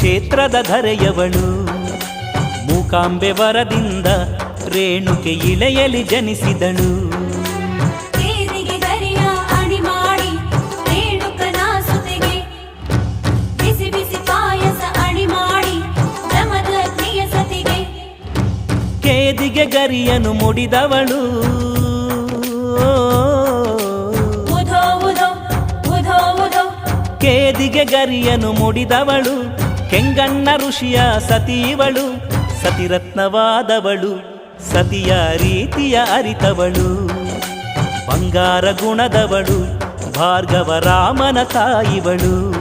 ಕ್ಷೇತ್ರದ ಧರೆಯವಳು. ಮೂಕಾಂಬೆ ವರದಿಂದ ರೇಣುಕೆ ಇಳೆಯಲಿ ಜನಿಸಿದಳು. ಕೇದಿಗೆ ಗರಿಯ ಅಣಿ ಮಾಡಿ ರೇಣುಕನ ಸುತೆಗೆ ಬಿಸಿ ಬಿಸಿ ಪಾಯಸ ಅಣಿ ಮಾಡಿ ಬ್ರಹ್ಮದಗ್ನಿಯ ಸತಿಗೆ. ಕೇದಿಗೆ ಗರಿಯನು ಮುಡಿದವಳು. ಉಧೋ ಉಧೋ ಉಧೋ ಉಧೋ. ಕೇದಿಗೆ ಗರಿಯನು ಮುಡಿದವಳು. ಕೆಂಗಣ್ಣ ಋಷಿಯ ಸತೀವಳು. ಸತಿರತ್ನವಾದವಳು. ಸತಿಯ ರೀತಿಯ ಅರಿತವಳು. ಬಂಗಾರ ಗುಣದವಳು. ಭಾರ್ಗವ ರಾಮನ ತಾಯಿವಳು.